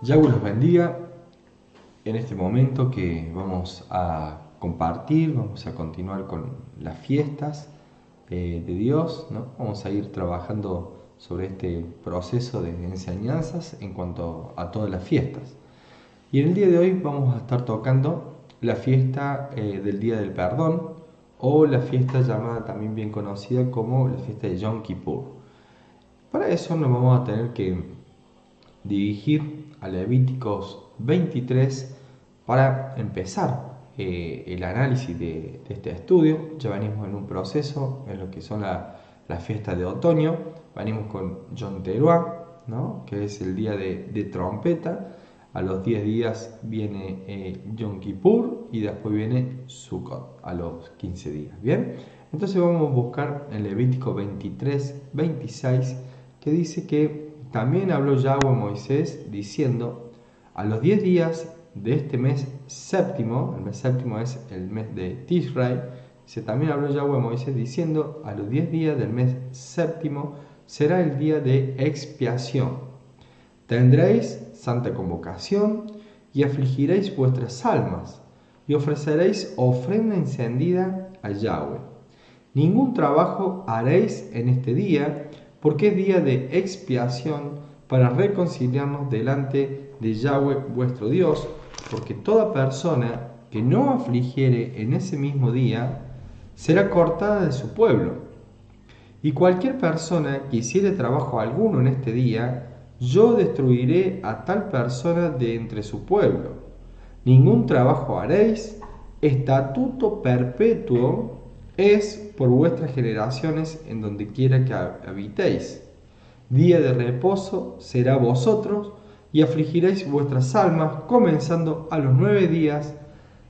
Yahweh los bendiga en este momento que vamos a compartir, vamos a continuar con las fiestas de Dios, ¿no? Vamos a ir trabajando sobre este proceso de enseñanzas en cuanto a todas las fiestas. Y en el día de hoy vamos a estar tocando la fiesta del Día del Perdón o la fiesta llamada también bien conocida como la fiesta de Yom Kippur. Para eso nos vamos a tener que dirigir a Levíticos 23 para empezar el análisis de este estudio. Ya venimos en un proceso en lo que son las fiestas de otoño. Venimos con Yom Teruah, ¿no? Que es el día de trompeta. A los 10 días viene Yom Kippur y después viene Sukkot a los 15 días. ¿Bien? Entonces vamos a buscar en Levítico 23, 26, que dice que también habló Yahweh a Moisés diciendo: a los 10 días de este mes séptimo, el mes séptimo es el mes de Tishrei, también habló Yahweh a Moisés diciendo: a los 10 días del mes séptimo será el día de expiación. Tendréis santa convocación y afligiréis vuestras almas y ofreceréis ofrenda encendida a Yahweh. Ningún trabajo haréis en este día, porque es día de expiación para reconciliarnos delante de Yahweh vuestro Dios, porque toda persona que no afligiere en ese mismo día será cortada de su pueblo. Y cualquier persona que hiciere trabajo alguno en este día, yo destruiré a tal persona de entre su pueblo. Ningún trabajo haréis, estatuto perpetuo es por vuestras generaciones en donde quiera que habitéis. Día de reposo será vosotros, y afligiréis vuestras almas, comenzando a los 9 días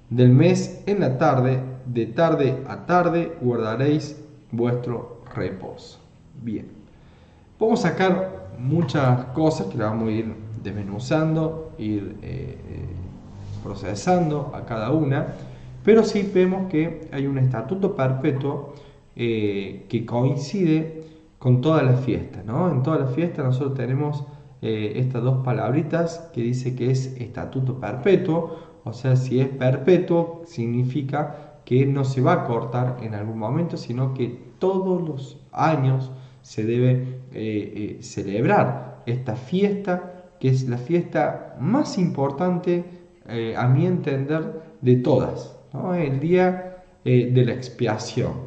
del mes en la tarde, de tarde a tarde guardaréis vuestro reposo. Bien, podemos sacar muchas cosas que las vamos a ir desmenuzando, ir procesando a cada una, pero sí vemos que hay un estatuto perpetuo que coincide con todas las fiestas, ¿no? En todas las fiestas nosotros tenemos estas dos palabritas que dice que es estatuto perpetuo, o sea, si es perpetuo significa que no se va a cortar en algún momento, sino que todos los años se debe celebrar esta fiesta, que es la fiesta más importante, a mi entender, de todas, ¿no? El día de la expiación.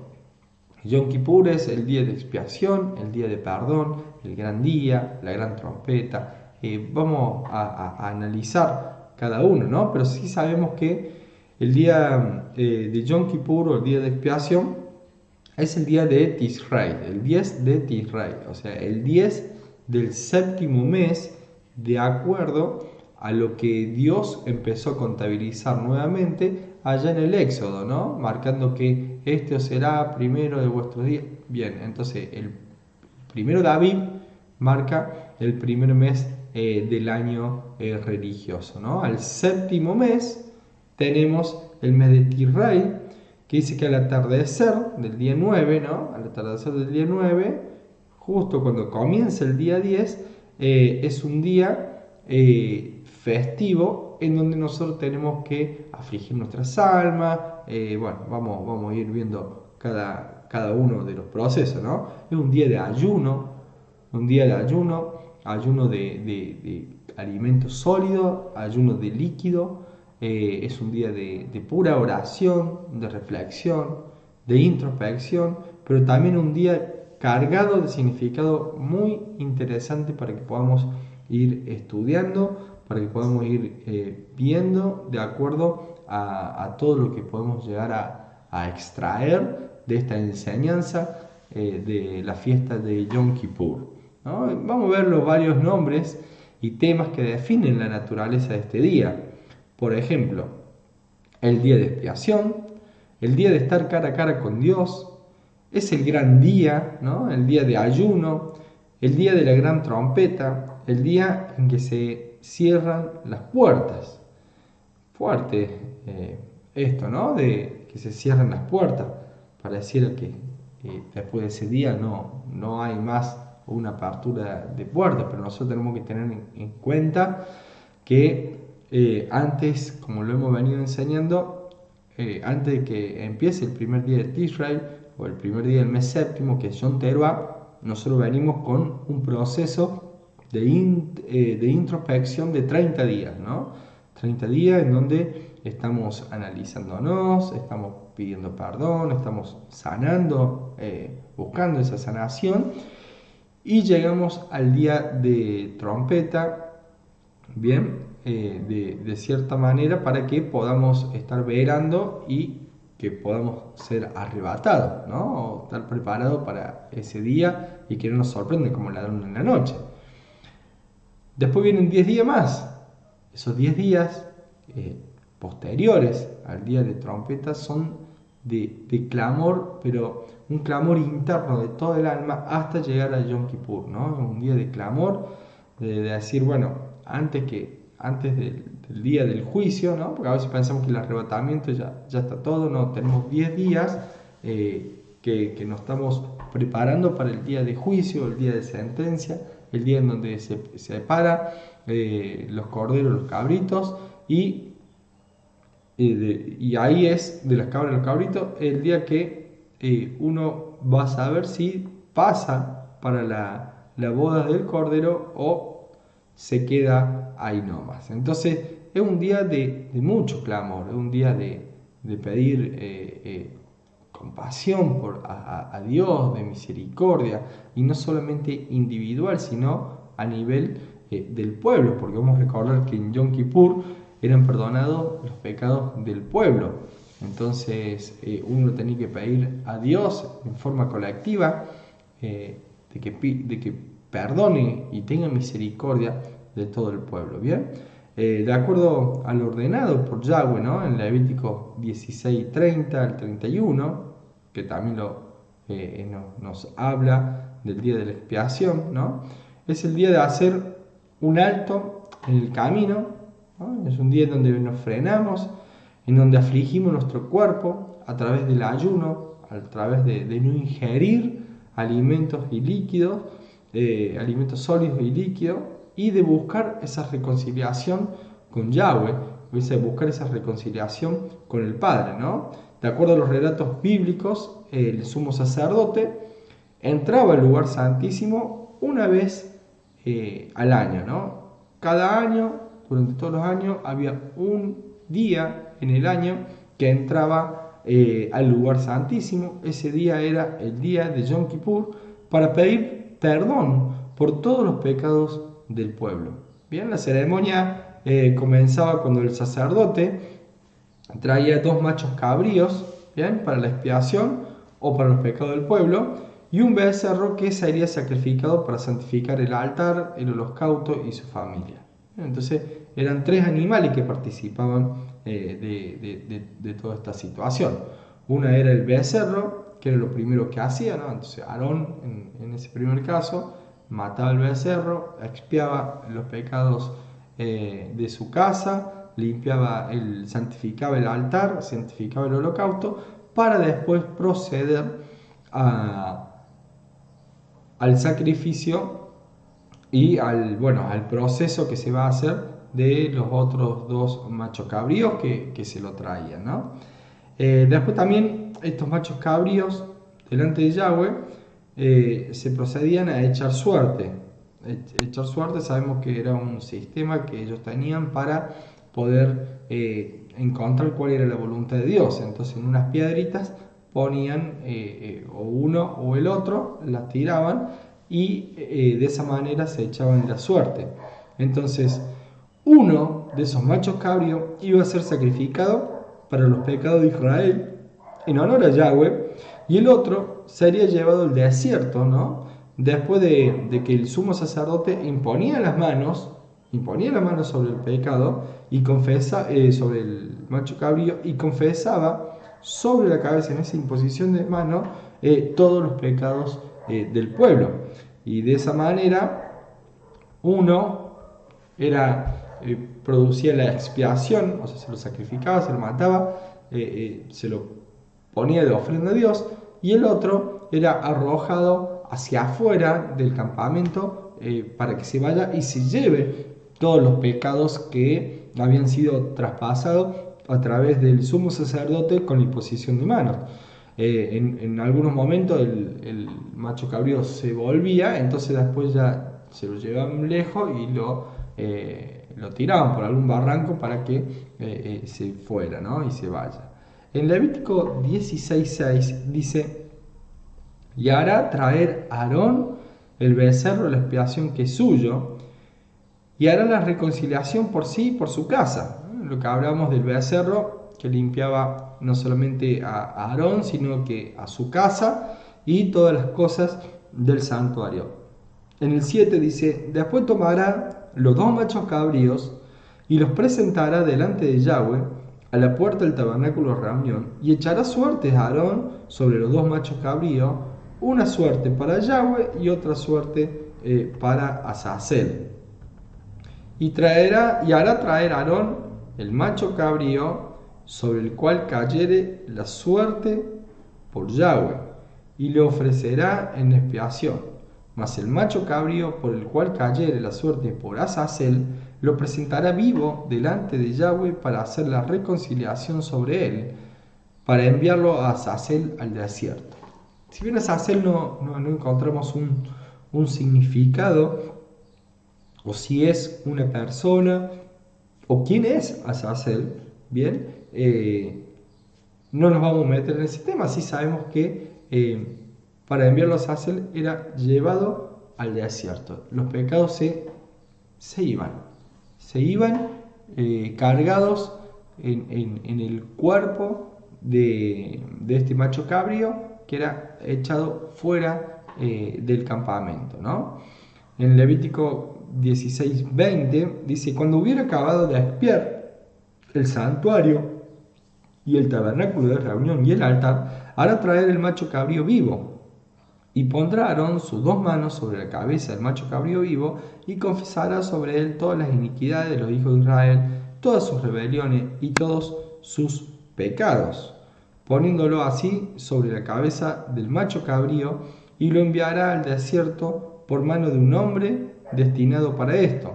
Yom Kippur es el día de expiación, el día de perdón, el gran día, la gran trompeta. Vamos a analizar cada uno, ¿no? Pero sí sabemos que el día de Yom Kippur o el día de expiación es el día de Tishrei, el 10 de Tishrei, o sea, el 10 del séptimo mes, de acuerdo a lo que Dios empezó a contabilizar nuevamente allá en el Éxodo, ¿no? Marcando que este os será primero de vuestros días. Bien, entonces el primero David marca el primer mes del año religioso, ¿no? Al séptimo mes tenemos el mes de Tishrei, que dice que al atardecer del día 9, ¿no? Al atardecer del día 9, justo cuando comienza el día 10, es un día festivo en donde nosotros tenemos que afligir nuestras almas. Bueno, vamos a ir viendo cada uno de los procesos, ¿no? Es un día de ayuno, ayuno de alimento sólido, ayuno de líquido. Es un día de pura oración, de reflexión, de introspección, pero también un día cargado de significado muy interesante para que podamos ir estudiando, para que podamos ir viendo de acuerdo a todo lo que podemos llegar a extraer de esta enseñanza de la fiesta de Yom Kippur, ¿no? Vamos a ver los varios nombres y temas que definen la naturaleza de este día. Por ejemplo, el día de expiación, el día de estar cara a cara con Dios, es el gran día, ¿no? El día de ayuno, el día de la gran trompeta, el día en que se cierran las puertas. Fuerte esto, ¿no? De que se cierren las puertas, para decir que después de ese día no hay más una apertura de puertas, pero nosotros tenemos que tener en cuenta que antes, como lo hemos venido enseñando, antes de que empiece el primer día de Tishrei o el primer día del mes séptimo, que es Yom Teruah, nosotros venimos con un proceso de introspección de 30 días, ¿no? 30 días en donde estamos analizándonos, estamos pidiendo perdón, estamos sanando, buscando esa sanación, y llegamos al día de trompeta, bien, de cierta manera, para que podamos estar velando y que podamos ser arrebatados, ¿no? O estar preparados para ese día y que no nos sorprende como ladrón en la noche. Después vienen 10 días más. Esos 10 días posteriores al día de trompeta son de clamor, pero un clamor interno de todo el alma hasta llegar a Yom Kippur, ¿no? Un día de clamor, de decir, bueno, antes del día del juicio, ¿no? Porque a veces pensamos que el arrebatamiento ya está todo, no, tenemos 10 días que nos estamos preparando para el día de juicio, el día de sentencia, el día en donde se separa los corderos, los cabritos, y ahí es, de las cabras y los cabritos, el día que uno va a saber si pasa para la boda del cordero o se queda ahí nomás. Entonces es un día de mucho clamor, es un día de pedir compasión a Dios, de misericordia, y no solamente individual, sino a nivel del pueblo, porque vamos a recordar que en Yom Kippur eran perdonados los pecados del pueblo. Entonces uno tenía que pedir a Dios en forma colectiva de que perdone y tenga misericordia de todo el pueblo, ¿bien? De acuerdo al ordenado por Yahweh, ¿no? En Levítico 16:30 al 31, que también nos habla del día de la expiación, ¿no? Es el día de hacer un alto en el camino, ¿no? Es un día en donde nos frenamos, en donde afligimos nuestro cuerpo a través del ayuno, a través de no ingerir alimentos y líquidos, alimentos sólidos y líquidos, y de buscar esa reconciliación con Yahweh, de buscar esa reconciliación con el Padre, ¿no? De acuerdo a los relatos bíblicos, el sumo sacerdote entraba al lugar santísimo una vez al año, ¿no? Cada año, durante todos los años, había un día en el año que entraba al lugar santísimo. Ese día era el día de Yom Kippur, para pedir perdón por todos los pecados del pueblo. Bien, la ceremonia comenzaba cuando el sacerdote traía 2 machos cabríos, bien, para la expiación o para los pecados del pueblo, y un becerro que sería sacrificado para santificar el altar, el holocausto y su familia. Entonces eran 3 animales que participaban de toda esta situación. Una era el becerro, que era lo primero que hacía, ¿no? Entonces Aarón, en ese primer caso, mataba el becerro, expiaba los pecados de su casa, santificaba el altar, santificaba el holocausto, para después proceder al sacrificio y al proceso que se va a hacer de los otros 2 machos cabríos que se lo traían, ¿no? Después también estos machos cabríos delante de Yahweh se procedían a echar suerte. Echar suerte, sabemos que era un sistema que ellos tenían para poder encontrar cuál era la voluntad de Dios. Entonces en unas piedritas ponían o uno o el otro, las tiraban, y de esa manera se echaban la suerte. Entonces uno de esos machos cabríos iba a ser sacrificado para los pecados de Israel en honor a Yahweh, y el otro sería llevado al desierto, ¿no? Después de que el sumo sacerdote imponía las manos sobre el pecado y sobre el macho cabrío, y confesaba sobre la cabeza, en esa imposición de mano, todos los pecados del pueblo. Y de esa manera uno producía la expiación, o sea, se lo sacrificaba, se lo mataba, se lo ponía de ofrenda a Dios, y el otro era arrojado hacia afuera del campamento para que se vaya y se lleve todos los pecados que habían sido traspasados a través del sumo sacerdote con la imposición de manos. En algunos momentos el macho cabrío se volvía, entonces después ya se lo llevaban lejos y lo tiraban por algún barranco para que se fuera, ¿no? Y se vaya. En Levítico 16:6 dice: y hará traer Aarón el becerro de la expiación que es suyo, y hará la reconciliación por sí y por su casa. Lo que hablamos del becerro que limpiaba no solamente a Aarón, sino que a su casa y todas las cosas del santuario. En el 7 dice: después tomará los 2 machos cabríos y los presentará delante de Yahweh a la puerta del tabernáculo de reunión, y echará suertes a Aarón sobre los 2 machos cabríos, una suerte para Yahweh y otra suerte para Azazel. Y hará traer a Aarón el macho cabrío sobre el cual cayere la suerte por Yahweh, y le ofrecerá en expiación. Mas el macho cabrío por el cual cayere la suerte por Azazel, lo presentará vivo delante de Yahweh para hacer la reconciliación sobre él, para enviarlo a Azazel al desierto. Si bien Azazel no encontramos un significado, o si es una persona, o quién es Azazel, bien, no nos vamos a meter en ese tema. Sí sabemos que para enviarlo a Azazel era llevado al desierto. Los pecados se iban cargados en el cuerpo de este macho cabrío, que era echado fuera del campamento, ¿no? En Levítico 16:20 dice: cuando hubiera acabado de expiar el santuario y el tabernáculo de reunión y el altar, hará traer el macho cabrío vivo, y pondrá Aarón sus 2 manos sobre la cabeza del macho cabrío vivo, y confesará sobre él todas las iniquidades de los hijos de Israel, todas sus rebeliones y todos sus pecados, poniéndolo así sobre la cabeza del macho cabrío, y lo enviará al desierto por mano de un hombre destinado para esto.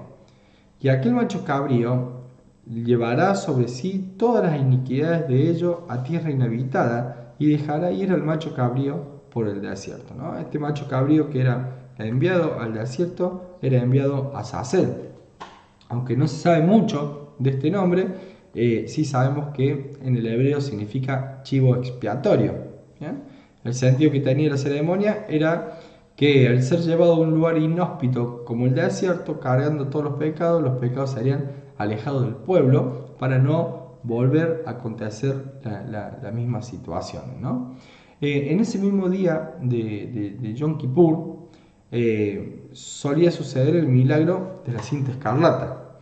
Y aquel macho cabrío llevará sobre sí todas las iniquidades de ellos a tierra inhabitada, y dejará ir al macho cabrío por el desierto, ¿no? Este macho cabrío que era enviado al desierto era enviado a Azazel. Aunque no se sabe mucho de este nombre, sí sabemos que en el hebreo significa chivo expiatorio, ¿bien? El sentido que tenía la ceremonia era que al ser llevado a un lugar inhóspito como el desierto, cargando todos los pecados serían alejados del pueblo para no volver a acontecer la misma situación, ¿no? En ese mismo día de Yom Kippur solía suceder el milagro de la cinta escarlata.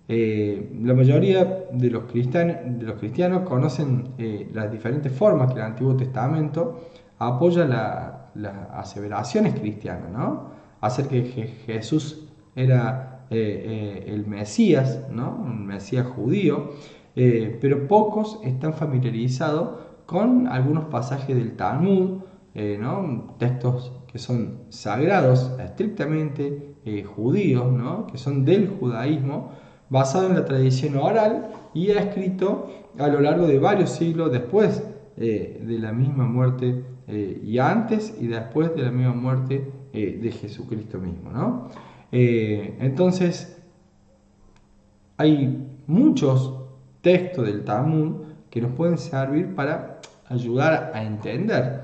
La mayoría de los cristianos conocen las diferentes formas que el Antiguo Testamento apoya las aseveraciones cristianas, ¿no? Acerca de que Jesús era el Mesías, ¿no? Un Mesías judío, pero pocos están familiarizados con algunos pasajes del Talmud, ¿no? Textos que son sagrados, estrictamente judíos, ¿no? Que son del judaísmo, basado en la tradición oral y escrito a lo largo de varios siglos después de la misma muerte y antes y después de la misma muerte de Jesucristo mismo, ¿no? Entonces hay muchos textos del Talmud que nos pueden servir para ayudar a entender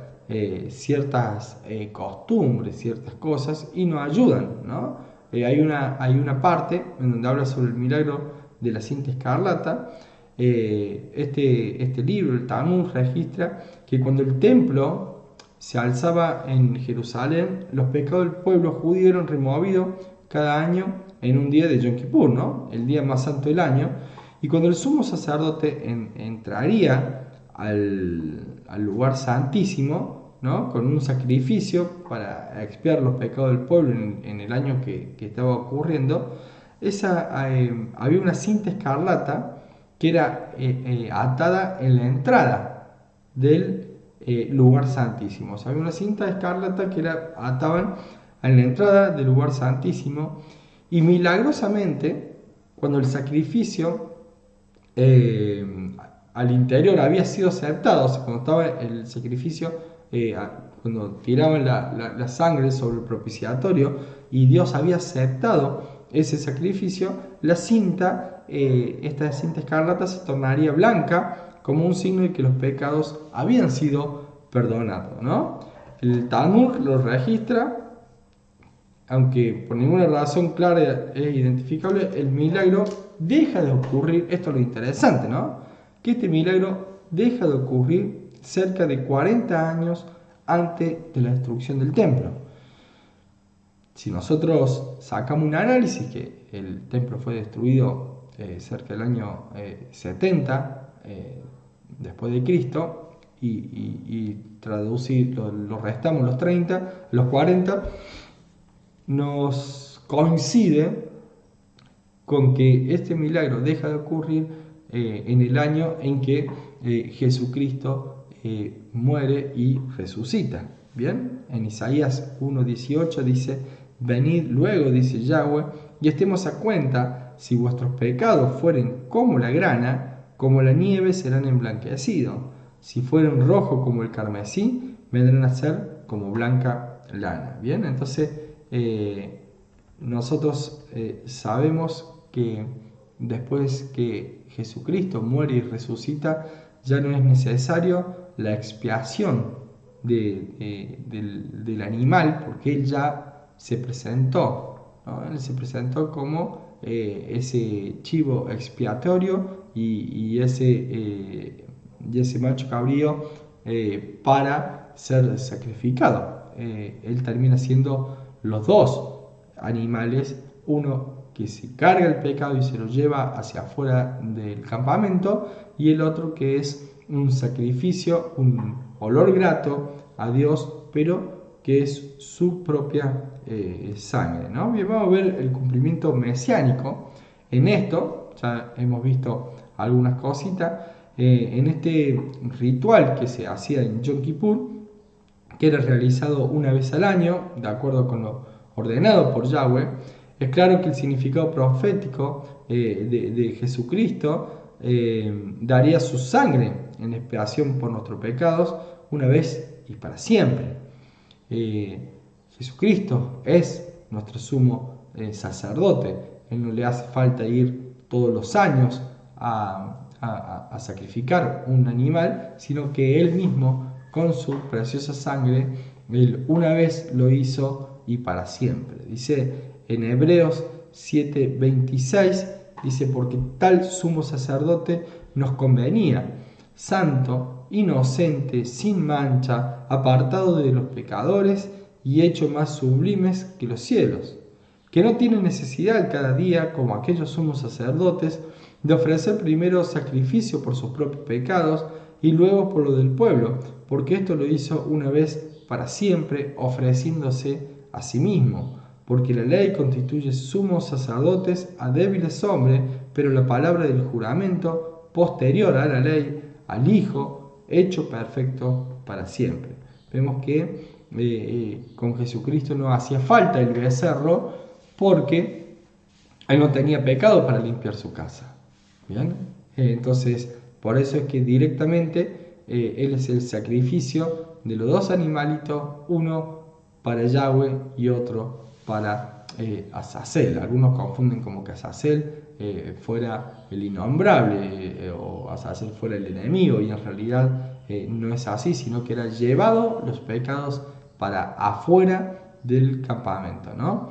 ciertas costumbres, ciertas cosas, y nos ayudan, ¿no? Hay una parte en donde habla sobre el milagro de la cinta escarlata. Este libro, el Talmud, registra que cuando el templo se alzaba en Jerusalén, los pecados del pueblo judío eran removidos cada año en un día de Yom Kippur, ¿no? El día más santo del año. Y cuando el sumo sacerdote entraría al lugar santísimo, ¿no? Con un sacrificio para expiar los pecados del pueblo en el año que estaba ocurriendo, había una cinta escarlata que era atada en la entrada del lugar santísimo. O sea, había una cinta escarlata que ataban en la entrada del lugar santísimo, y milagrosamente cuando el sacrificio al interior había sido aceptado, o sea, cuando estaba el sacrificio, cuando tiraban la sangre sobre el propiciatorio y Dios había aceptado ese sacrificio, la cinta, esta cinta escarlata se tornaría blanca como un signo de que los pecados habían sido perdonados, ¿no? El Talmud lo registra, aunque por ninguna razón clara e identificable, el milagro deja de ocurrir. Esto es lo interesante, ¿no? Que este milagro deja de ocurrir cerca de 40 años antes de la destrucción del templo. Si nosotros sacamos un análisis que el templo fue destruido cerca del año 70 después de Cristo y traducir, lo restamos los 30, los 40, nos coincide con que este milagro deja de ocurrir en el año en que Jesucristo muere y resucita. Bien, en Isaías 1:18 dice: venid luego, dice Yahweh, y estemos a cuenta, si vuestros pecados fueren como la grana, como la nieve serán emblanquecidos, si fueren rojos como el carmesí, vendrán a ser como blanca lana. Bien, entonces nosotros sabemos que después que Jesucristo muere y resucita, ya no es necesario la expiación del animal, porque Él ya se presentó, ¿no? Él se presentó como ese chivo expiatorio y ese macho cabrío para ser sacrificado. Él termina siendo los dos animales, uno que se carga el pecado y se lo lleva hacia afuera del campamento, y el otro que es un sacrificio, un olor grato a Dios, pero que es su propia sangre, ¿no? Bien, vamos a ver el cumplimiento mesiánico en esto. Ya hemos visto algunas cositas en este ritual que se hacía en Yom Kippur, que era realizado una vez al año, de acuerdo con lo ordenado por Yahweh. Es claro que el significado profético de Jesucristo daría su sangre en expiación por nuestros pecados una vez y para siempre. Jesucristo es nuestro sumo sacerdote. Él no le hace falta ir todos los años a sacrificar un animal, sino que Él mismo, con su preciosa sangre, Él una vez lo hizo y para siempre. Dice en Hebreos 7:26, dice: porque tal sumo sacerdote nos convenía, santo, inocente, sin mancha, apartado de los pecadores y hecho más sublimes que los cielos, que no tiene necesidad cada día, como aquellos sumos sacerdotes, de ofrecer primero sacrificio por sus propios pecados y luego por lo del pueblo, porque esto lo hizo una vez para siempre, ofreciéndose a sí mismo. Porque la ley constituye sumos sacerdotes a débiles hombres, pero la palabra del juramento, posterior a la ley, al Hijo, hecho perfecto para siempre. Vemos que con Jesucristo no hacía falta el becerro, porque Él no tenía pecado para limpiar su casa. ¿Bien? Entonces, por eso es que directamente Él es el sacrificio de los dos animalitos, uno para Yahweh y otro para Azazel. Algunos confunden como que Azazel fuera el innombrable o Azazel fuera el enemigo, y en realidad no es así, sino que era llevado los pecados para afuera del campamento, ¿no?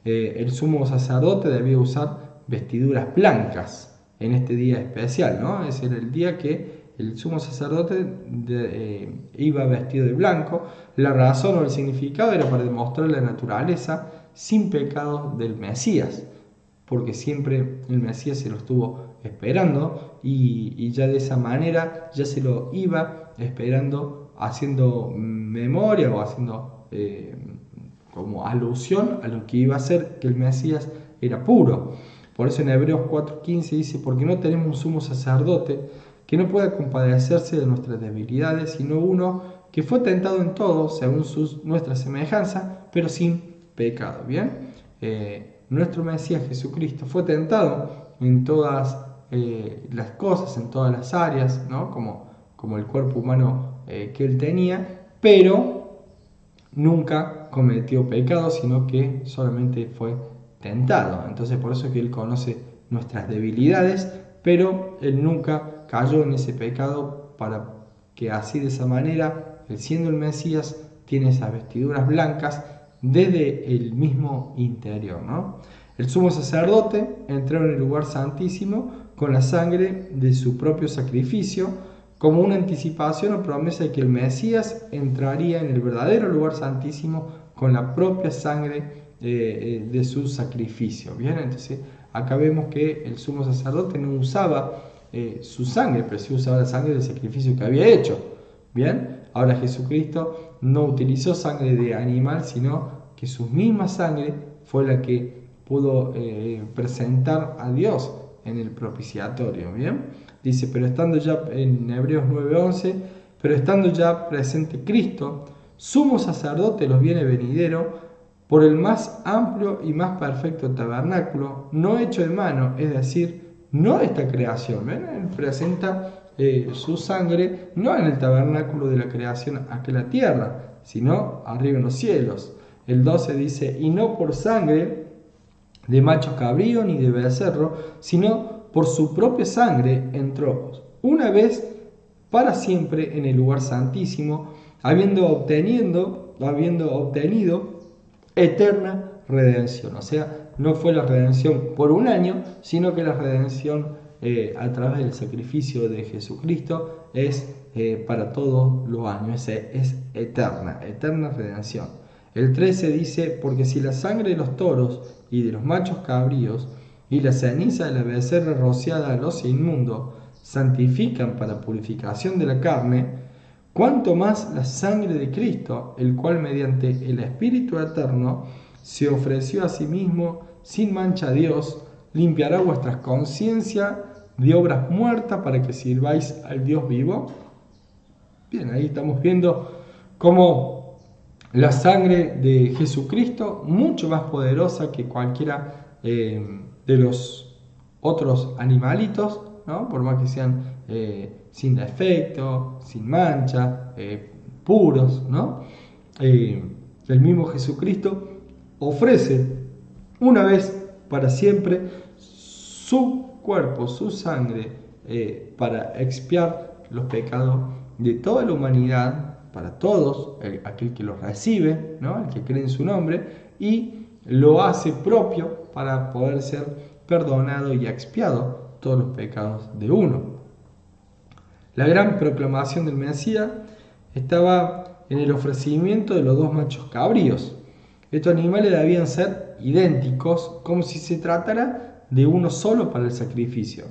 El sumo sacerdote debía usar vestiduras blancas en este día especial, ¿no? Ese era el día que el sumo sacerdote iba vestido de blanco. La razón o el significado era para demostrar la naturaleza sin pecado del Mesías, porque siempre el Mesías se lo estuvo esperando y ya de esa manera ya se lo iba esperando, haciendo memoria o haciendo como alusión a lo que iba a ser, que el Mesías era puro. Por eso en Hebreos 4:15 dice: porque no tenemos un sumo sacerdote que no pueda compadecerse de nuestras debilidades, sino uno que fue tentado en todo según nuestra semejanza, pero sin pecado. Bien, nuestro Mesías Jesucristo fue tentado en todas las cosas, en todas las áreas, ¿no? Como el cuerpo humano que él tenía, pero nunca cometió pecado, sino que solamente fue tentado. Entonces por eso es que él conoce nuestras debilidades, pero él nunca cayó en ese pecado, para que así, de esa manera, él siendo el Mesías, tiene esas vestiduras blancas desde el mismo interior, ¿no? El sumo sacerdote entró en el lugar santísimo con la sangre de su propio sacrificio, como una anticipación o promesa de que el Mesías entraría en el verdadero lugar santísimo con la propia sangre de su sacrificio. Bien, entonces acá vemos que el sumo sacerdote no usaba su sangre, pero sí usaba la sangre del sacrificio que había hecho. Bien, ahora Jesucristo no utilizó sangre de animal, sino que su misma sangre fue la que pudo presentar a Dios en el propiciatorio. Bien, dice, pero estando ya, en Hebreos 9:11, pero estando ya presente Cristo, sumo sacerdote de los bienes venideros, por el más amplio y más perfecto tabernáculo, no hecho de mano, es decir, no de esta creación. ¿Ven? Él presenta su sangre no en el tabernáculo de la creación aquí en la tierra, sino arriba en los cielos. El 12 dice, y no por sangre de macho cabrío ni de becerro, sino por su propia sangre entró una vez para siempre en el lugar santísimo, habiendo obtenido eterna redención. O sea, no fue la redención por un año, sino que la redención a través del sacrificio de Jesucristo es para todos los años, es eterna redención. El 13 dice, porque si la sangre de los toros y de los machos cabríos y la ceniza de la becerra rociada a los inmundos santifican para purificación de la carne, cuanto más la sangre de Cristo, el cual mediante el Espíritu eterno se ofreció a sí mismo sin mancha a Dios, limpiará vuestras conciencias de obras muertas para que sirváis al Dios vivo. Bien, ahí estamos viendo cómo la sangre de Jesucristo, mucho más poderosa que cualquiera de los otros animalitos, ¿no? Por más que sean sin defecto, sin mancha, puros, ¿no? El mismo Jesucristo ofrece una vez para siempre su cuerpo, su sangre, para expiar los pecados de toda la humanidad, para todos, aquel que los recibe, ¿no? El que cree en su nombre, y lo hace propio para poder ser perdonado y expiado todos los pecados de uno. La gran proclamación del Mesías estaba en el ofrecimiento de los dos machos cabríos. Estos animales debían ser idénticos, como si se tratara de uno solo para el sacrificio.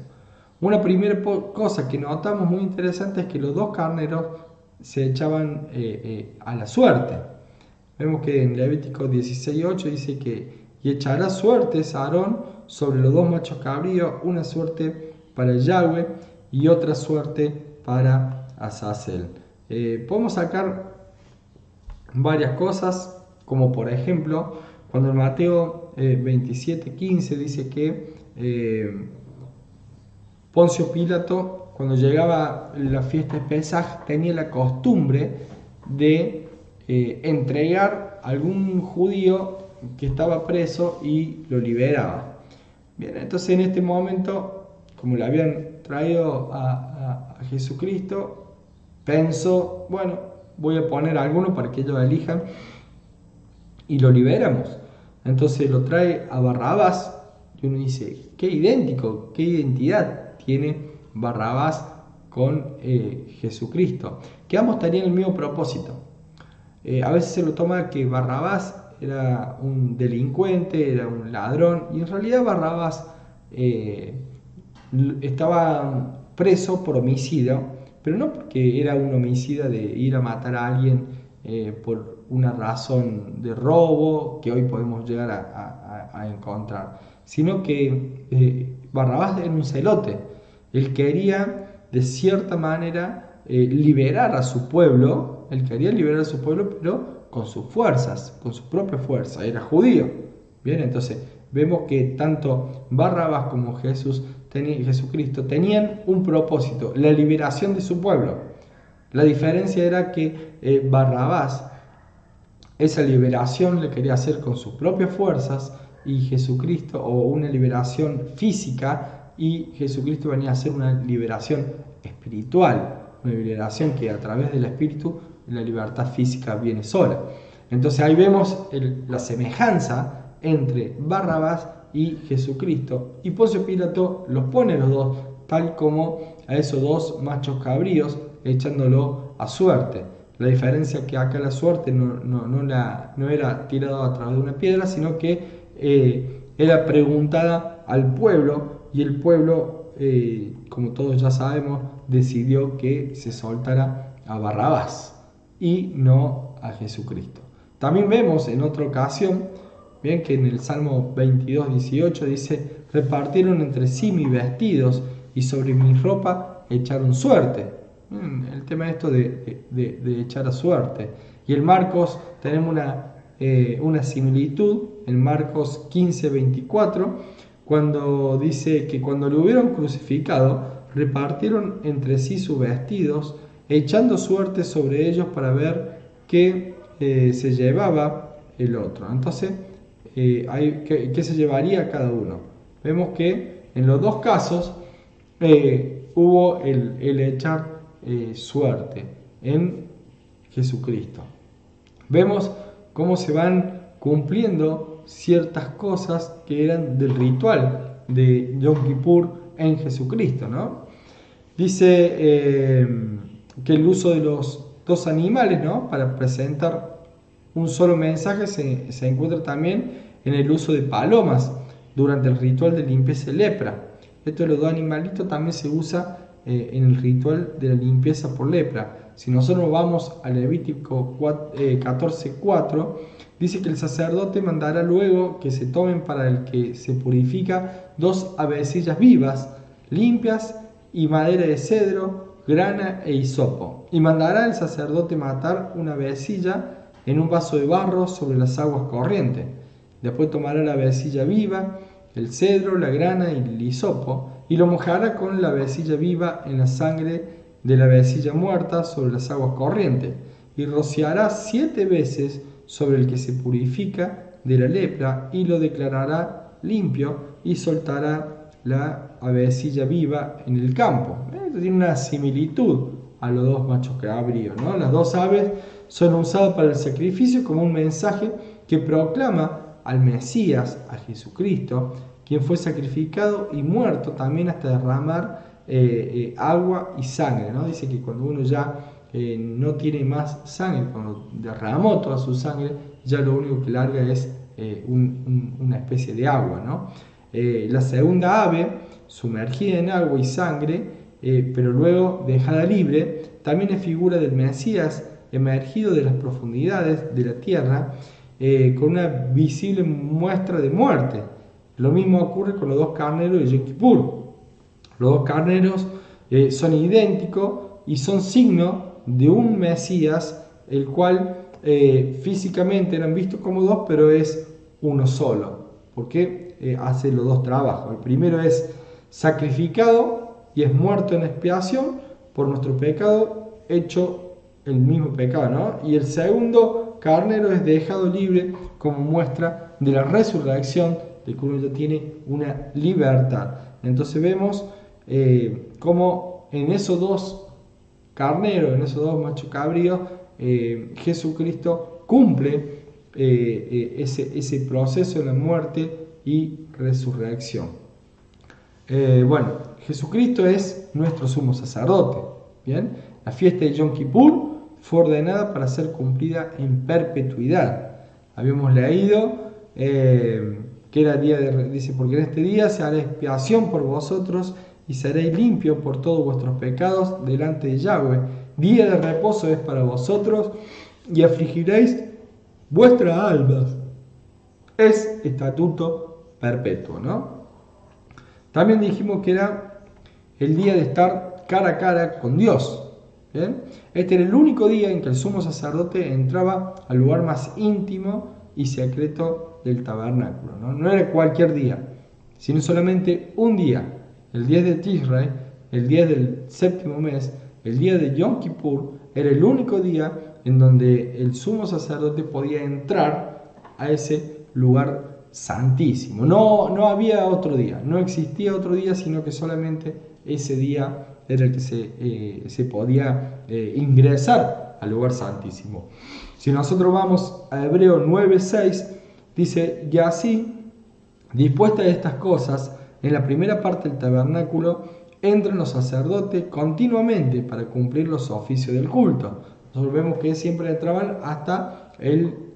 Una primera cosa que notamos muy interesante es que los dos carneros se echaban a la suerte. Vemos que en Levítico 16:8 dice que y echará suertes a Aarón sobre los dos machos cabríos, una suerte para Yahweh y otra suerte para Azazel. Podemos sacar varias cosas, como por ejemplo, cuando en Mateo 27:15 dice que Poncio Pilato, cuando llegaba la fiesta de Pesaj, tenía la costumbre de entregar a algún judío que estaba preso y lo liberaba. Bien, entonces en este momento, como le habían traído a Jesucristo, pensó, bueno, voy a poner a alguno para que ellos elijan y lo liberamos. Entonces lo trae a Barrabás y uno dice, qué idéntico, qué identidad tiene Barrabás con Jesucristo, que ambos tenían el mismo propósito. A veces se lo toma que Barrabás era un delincuente, era un ladrón, y en realidad Barrabás estaba preso por homicidio, pero no porque era un homicida de ir a matar a alguien por una razón de robo que hoy podemos llegar a encontrar, sino que Barrabás era un celote. Él quería de cierta manera liberar a su pueblo, pero con sus fuerzas, con su propia fuerza. Era judío. Bien, entonces vemos que tanto Barrabás como Jesucristo tenían un propósito, la liberación de su pueblo. La diferencia era que Barrabás esa liberación le quería hacer con sus propias fuerzas y Jesucristo, o una liberación física, y Jesucristo venía a hacer una liberación espiritual, una liberación que a través del Espíritu la libertad física viene sola. Entonces ahí vemos la semejanza entre Barrabás y Jesucristo, y Poncio Pilato los pone los dos, tal como a esos dos machos cabríos, echándolo a suerte. La diferencia que acá la suerte no era tirada a través de una piedra, sino que era preguntada al pueblo, y el pueblo, como todos ya sabemos, decidió que se soltara a Barrabás y no a Jesucristo. También vemos en otra ocasión, bien, que en el Salmo 22:18 dice: repartieron entre sí mis vestidos y sobre mi ropa echaron suerte. El tema esto de echar a suerte. Y en Marcos tenemos una similitud, en Marcos 15:24, cuando dice que cuando lo hubieron crucificado, repartieron entre sí sus vestidos, echando suerte sobre ellos para ver qué se llevaba el otro. Entonces, ¿qué se llevaría cada uno? Vemos que en los dos casos hubo el echar suerte en Jesucristo. Vemos cómo se van cumpliendo ciertas cosas que eran del ritual de Yom Kippur en Jesucristo, ¿no? Dice que el uso de los dos animales, ¿no?, para presentar un solo mensaje se encuentra también en el uso de palomas durante el ritual de limpieza de lepra. Esto de los dos animalitos también se usa en el ritual de la limpieza por lepra. Si nosotros vamos a Levítico 14:4, dice que el sacerdote mandará luego que se tomen para el que se purifica 2 avecillas vivas, limpias, y madera de cedro, grana e hisopo. Y mandará el sacerdote matar una avecilla en un vaso de barro sobre las aguas corrientes. Después tomará la avecilla viva, el cedro, la grana y el hisopo, y lo mojará con la avecilla viva en la sangre de la avecilla muerta sobre las aguas corrientes, y rociará 7 veces sobre el que se purifica de la lepra, y lo declarará limpio, y soltará la avecilla viva en el campo. Esto tiene una similitud a los dos machos cabríos, ¿no? Las dos aves son usadas para el sacrificio como un mensaje que proclama al Mesías, a Jesucristo, quien fue sacrificado y muerto también hasta derramar agua y sangre, ¿no? Dice que cuando uno ya no tiene más sangre, cuando derramó toda su sangre, ya lo único que larga es una especie de agua, ¿no? La segunda ave, sumergida en agua y sangre, pero luego dejada libre, también es figura del Mesías emergido de las profundidades de la tierra, con una visible muestra de muerte. Lo mismo ocurre con los dos carneros de Yom Kippur. Los dos carneros son idénticos y son signo de un Mesías, el cual físicamente eran vistos como dos, pero es uno solo, porque hace los dos trabajos. El primero es sacrificado y es muerto en expiación por nuestro pecado, hecho el mismo pecado, ¿no? Y el segundo carnero es dejado libre como muestra de la resurrección, de que uno ya tiene una libertad. Entonces vemos cómo en esos dos carneros, en esos dos machos cabríos, Jesucristo cumple ese proceso de la muerte y resurrección. Bueno, Jesucristo es nuestro sumo sacerdote. Bien, la fiesta de Yom Kippur fue ordenada para ser cumplida en perpetuidad. Habíamos leído que era día dice, porque en este día se hará expiación por vosotros y seréis limpios por todos vuestros pecados delante de Yahweh. Día de reposo es para vosotros y afligiréis vuestras almas. Es estatuto perpetuo, ¿no? También dijimos que era el día de estar cara a cara con Dios. ¿Bien? Este era el único día en que el sumo sacerdote entraba al lugar más íntimo y secreto del tabernáculo, ¿no? No era cualquier día, sino solamente un día, el día de Tishrei, el día del séptimo mes, el día de Yom Kippur, era el único día en donde el sumo sacerdote podía entrar a ese lugar santísimo. No había otro día, no existía otro día, sino que solamente ese día era el que se podía ingresar al lugar santísimo. Si nosotros vamos a Hebreo 9:6, dice: y así, dispuestas estas cosas, en la primera parte del tabernáculo entran los sacerdotes continuamente para cumplir los oficios del culto. Nosotros vemos que siempre entraban hasta el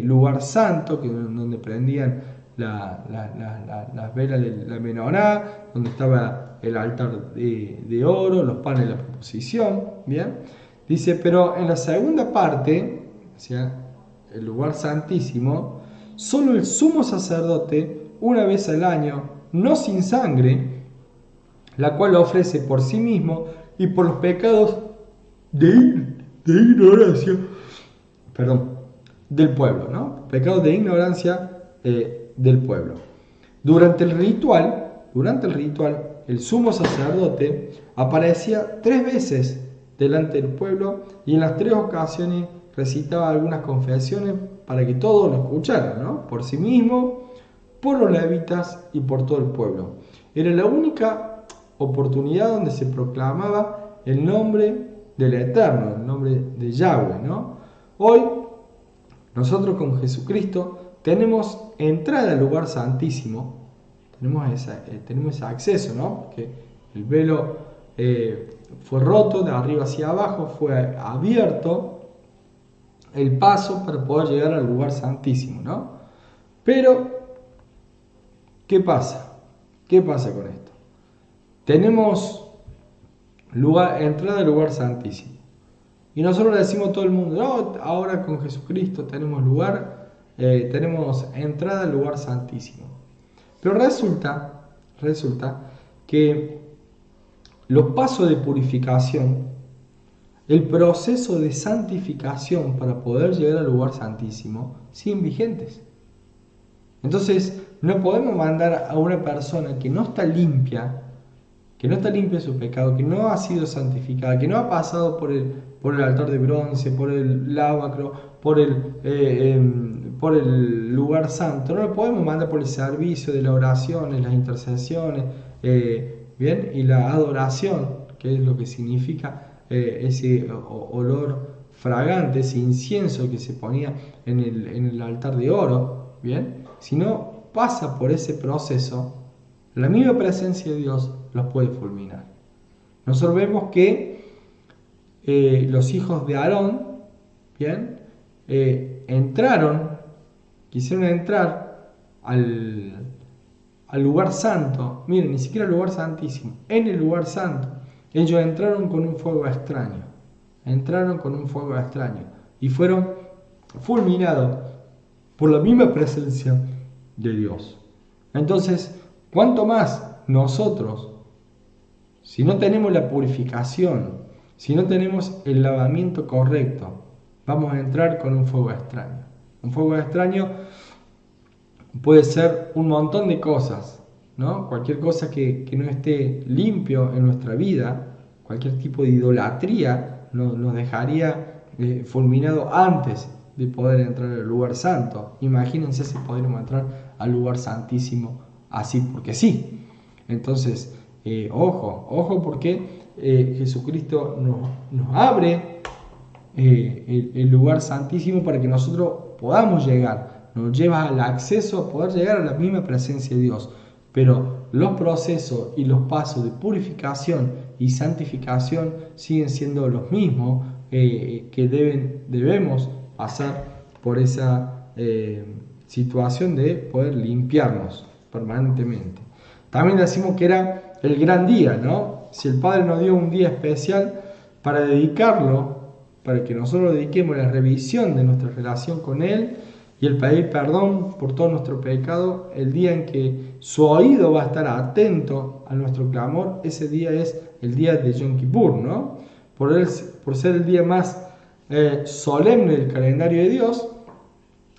lugar santo, donde prendían las velas de la menorá, donde estaba el altar de oro, los panes de la proposición. Bien, dice: pero en la segunda parte, o sea, el lugar santísimo, solo el sumo sacerdote, una vez al año, no sin sangre, la cual ofrece por sí mismo y por los pecados de ignorancia, del pueblo, ¿no? Pecados de ignorancia del pueblo. Durante el ritual, el sumo sacerdote aparecía 3 veces delante del pueblo y en las 3 ocasiones recitaba algunas confesiones para que todos lo escucharan, ¿no? Por sí mismo, por los levitas y por todo el pueblo. Era la única oportunidad donde se proclamaba el nombre del Eterno, el nombre de Yahweh, ¿no? Hoy, nosotros con Jesucristo tenemos entrada al lugar santísimo, tenemos ese acceso, ¿no? Porque el velo fue roto de arriba hacia abajo, fue abierto el paso para poder llegar al lugar santísimo, ¿no? Pero, ¿qué pasa? ¿Qué pasa con esto? Tenemos entrada al lugar santísimo. Y nosotros le decimos a todo el mundo: no, ahora con Jesucristo tenemos tenemos entrada al lugar santísimo. Pero resulta que los pasos de purificación, el proceso de santificación para poder llegar al lugar santísimo, siguen vigentes. Entonces, no podemos mandar a una persona que no está limpia de su pecado, que no ha sido santificada, que no ha pasado por el altar de bronce, por el lavacro, por el lugar santo. No lo podemos mandar por el servicio de las oraciones, las intercesiones, bien, y la adoración, que es lo que significa ese olor fragante, ese incienso que se ponía en el altar de oro, bien. Si no pasa por ese proceso, la misma presencia de Dios los puede fulminar. Nosotros vemos que los hijos de Aarón, bien, quisieron entrar al lugar santo. Miren, ni siquiera al lugar santísimo, en el lugar santo. Ellos entraron con un fuego extraño. Y fueron fulminados por la misma presencia de Dios. Entonces, ¿cuánto más nosotros, si no tenemos la purificación, si no tenemos el lavamiento correcto, vamos a entrar con un fuego extraño? Un fuego extraño puede ser un montón de cosas, ¿no? Cualquier cosa que no esté limpio en nuestra vida, cualquier tipo de idolatría nos dejaría fulminado antes de poder entrar al lugar santo. Imagínense si podríamos entrar al lugar santísimo así porque sí. Entonces, ojo porque Jesucristo nos abre el lugar santísimo para que nosotros podamos llegar. Nos lleva al acceso a poder llegar a la misma presencia de Dios. Pero los procesos y los pasos de purificación y santificación siguen siendo los mismos, que debemos pasar por esa situación de poder limpiarnos permanentemente. También decimos que era el gran día, ¿no? Si el Padre nos dio un día especial para dedicarlo, para que nosotros lo dediquemos a la revisión de nuestra relación con Él y el pedir perdón por todo nuestro pecado, el día en que su oído va a estar atento a nuestro clamor, ese día es el día de Yom Kippur, ¿no? Por ser el día más solemne del calendario de Dios,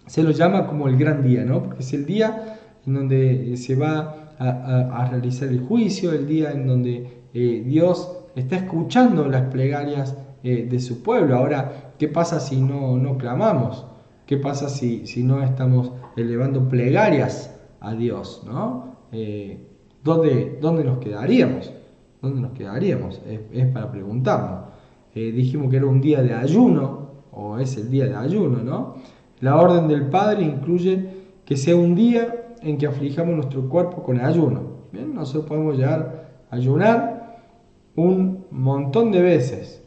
se lo llama como el gran día, ¿no? Porque es el día en donde se va a realizar el juicio, el día en donde Dios está escuchando las plegarias de su pueblo. Ahora, ¿qué pasa si no clamamos? ¿Qué pasa si no estamos elevando plegarias a Dios, ¿no? ¿Dónde nos quedaríamos? ¿Dónde nos quedaríamos? Es para preguntarnos. Dijimos que era un día de ayuno, o es el día de ayuno, ¿no? La orden del Padre incluye que sea un día en que aflijamos nuestro cuerpo con ayuno. Bien, nosotros podemos llegar a ayunar un montón de veces.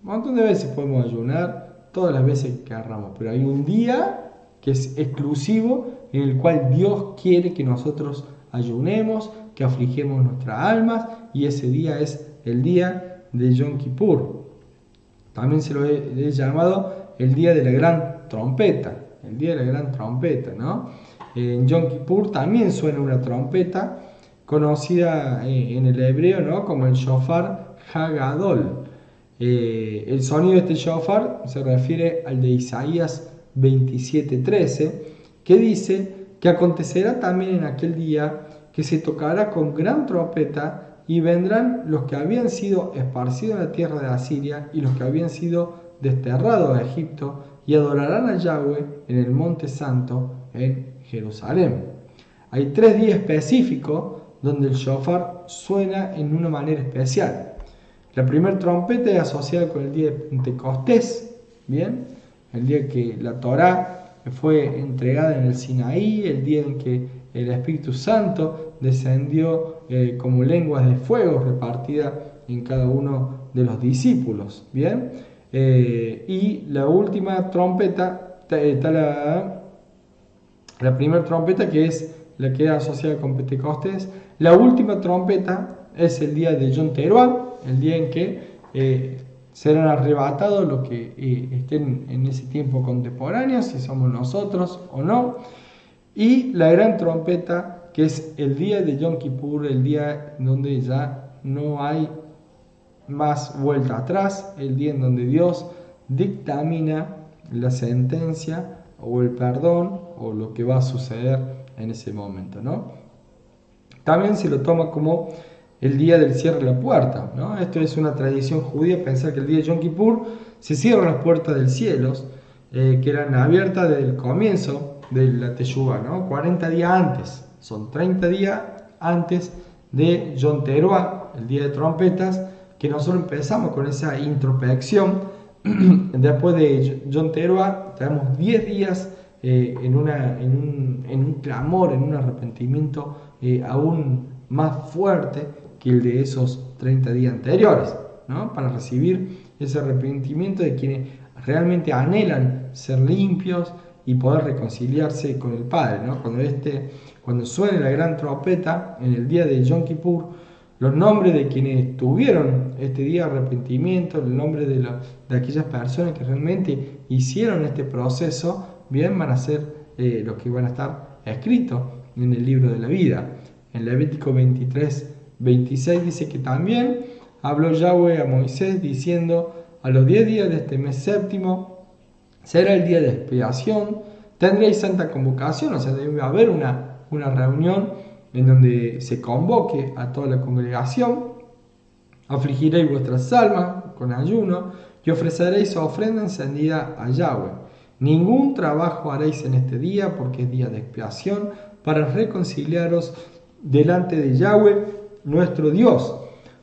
Un montón de veces podemos ayunar, todas las veces que querramos, pero hay un día que es exclusivo en el cual Dios quiere que nosotros ayunemos, que afligemos nuestras almas, y ese día es el día de Yom Kippur. También se lo he llamado el día de la gran trompeta, el día de la gran trompeta, ¿no? En Yom Kippur también suena una trompeta conocida en el hebreo, ¿no? Como el shofar Hagadol. El sonido de este shofar se refiere al de Isaías 27:13, que dice que acontecerá también en aquel día que se tocará con gran trompeta y vendrán los que habían sido esparcidos en la tierra de Asiria y los que habían sido desterrados a Egipto y adorarán a Yahweh en el monte santo en Jerusalén. Hay 3 días específicos donde el shofar suena en una manera especial. La primera trompeta es asociada con el día de Pentecostés, ¿bien? El día que la Torá fue entregada en el Sinaí, el día en que el Espíritu Santo descendió como lenguas de fuego repartidas en cada uno de los discípulos, ¿bien? Y la última trompeta, está la primera trompeta, que es la que es asociada con Pentecostés. La última trompeta es el día de Yom Teruah, el día en que serán arrebatados los que estén en ese tiempo contemporáneo, si somos nosotros o no. Y la gran trompeta, que es el día de Yom Kippur, el día donde ya no hay más vuelta atrás, el día en donde Dios dictamina la sentencia o el perdón o lo que va a suceder en ese momento, ¿no? También se lo toma como el día del cierre de la puerta, ¿no? Esto es una tradición judía, pensar que el día de Yom Kippur se cierran las puertas del cielo, que eran abiertas desde el comienzo de la Teshuvah, ¿no? 40 días antes, son 30 días antes de Yom Teruah, el día de trompetas, que nosotros empezamos con esa introspección. Después de Yom Teruah tenemos 10 días en un clamor, en un arrepentimiento aún más fuerte que el de esos 30 días anteriores, ¿no? Para recibir ese arrepentimiento de quienes realmente anhelan ser limpios y poder reconciliarse con el Padre, ¿no? Cuando suene la gran trompeta en el día de Yom Kippur, los nombres de quienes tuvieron este día de arrepentimiento, el nombre de aquellas personas que realmente hicieron este proceso, bien, van a ser los que van a estar escritos en el libro de la vida. En Levítico 23:26 dice que también habló Yahweh a Moisés diciendo: a los 10 días de este mes séptimo será el día de expiación, tendréis santa convocación, o sea, debe haber una reunión en donde se convoque a toda la congregación, afligiréis vuestras almas con ayuno y ofreceréis ofrenda encendida a Yahweh. Ningún trabajo haréis en este día, porque es día de expiación, para reconciliaros delante de Yahweh nuestro Dios,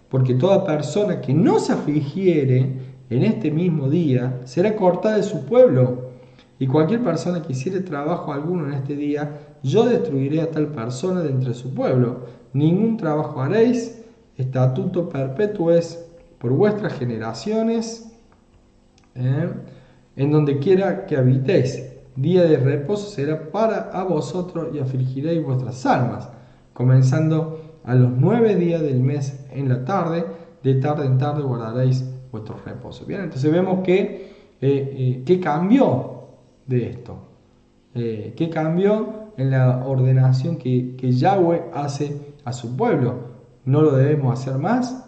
porque toda persona que no se afligiere en este mismo día será cortada de su pueblo, y cualquier persona que hiciere trabajo alguno en este día, yo destruiré a tal persona de entre su pueblo. Ningún trabajo haréis, estatuto perpetuo es por vuestras generaciones, en donde quiera que habitéis. Día de reposo será para a vosotros y afligiréis vuestras almas, comenzando a los 9 días del mes en la tarde, de tarde en tarde guardaréis vuestro reposo. Bien, entonces vemos que ¿qué cambió de esto? ¿Qué cambió en la ordenación que Yahweh hace a su pueblo? ¿No lo debemos hacer más?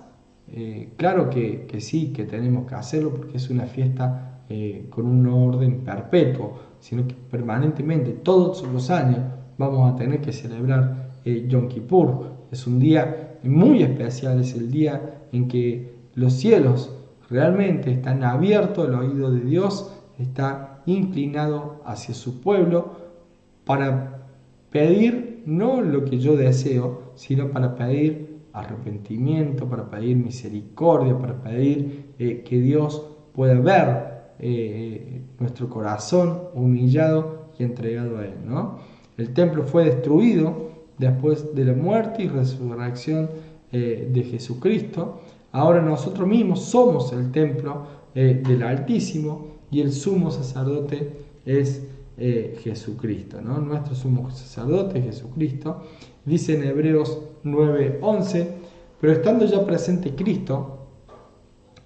Claro que sí, que tenemos que hacerlo, porque es una fiesta con un orden perpetuo. sino que permanentemente, todos los años, vamos a tener que celebrar Yom Kippur. Es un día muy especial, es el día en que los cielos realmente están abiertos, el oído de Dios está inclinado hacia su pueblo para pedir no lo que yo deseo, sino para pedir arrepentimiento, para pedir misericordia, para pedir que Dios pueda ver nuestro corazón humillado y entregado a Él, ¿no? El templo fue destruido después de la muerte y resurrección de Jesucristo. Ahora nosotros mismos somos el templo del Altísimo y el sumo sacerdote es Jesucristo, ¿no? Nuestro sumo sacerdote es Jesucristo. Dice en Hebreos 9:11, pero estando ya presente Cristo,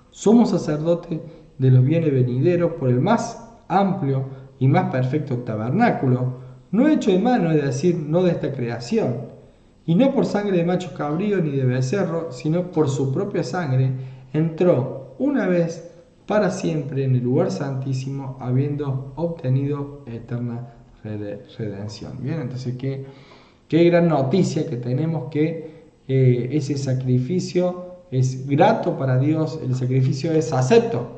sumo sacerdote de los bienes venideros por el más amplio y más perfecto tabernáculo, no hecho de mano, es decir, no de esta creación, y no por sangre de macho cabrío ni de becerro, sino por su propia sangre, entró una vez para siempre en el lugar santísimo, habiendo obtenido eterna redención. Bien, entonces qué gran noticia que tenemos, que ese sacrificio es grato para Dios, el sacrificio es acepto,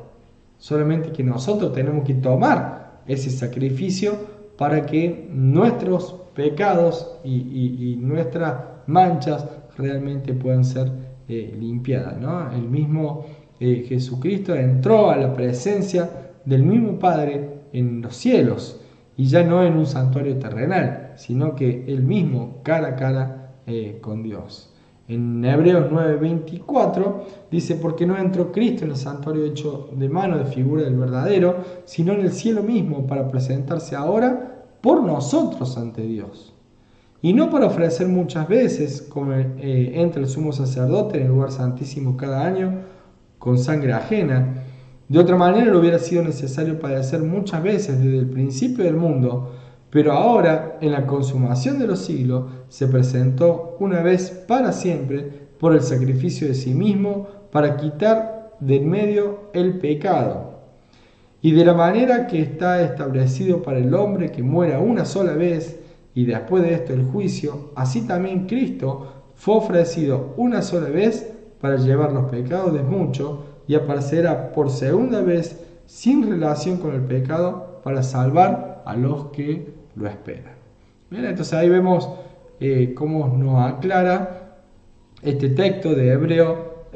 solamente que nosotros tenemos que tomar ese sacrificio para que nuestros pecados y nuestras manchas realmente puedan ser limpiadas, ¿no? El mismo Jesucristo entró a la presencia del mismo Padre en los cielos, y ya no en un santuario terrenal, sino que él mismo cara a cara con Dios. En Hebreos 9:24 dice, porque no entró Cristo en el santuario hecho de mano de figura del verdadero, sino en el cielo mismo, para presentarse ahora por nosotros ante Dios. Y no para ofrecer muchas veces, como entra el sumo sacerdote en el lugar santísimo cada año, con sangre ajena. De otra manera le hubiera sido necesario padecer muchas veces desde el principio del mundo, pero ahora, en la consumación de los siglos, se presentó una vez para siempre por el sacrificio de sí mismo para quitar de en medio el pecado. Y de la manera que está establecido para el hombre que muera una sola vez y después de esto el juicio, así también Cristo fue ofrecido una sola vez para llevar los pecados de muchos y aparecerá por segunda vez sin relación con el pecado para salvar a los que lo esperan. Bien, entonces ahí vemos cómo nos aclara este texto de Hebreo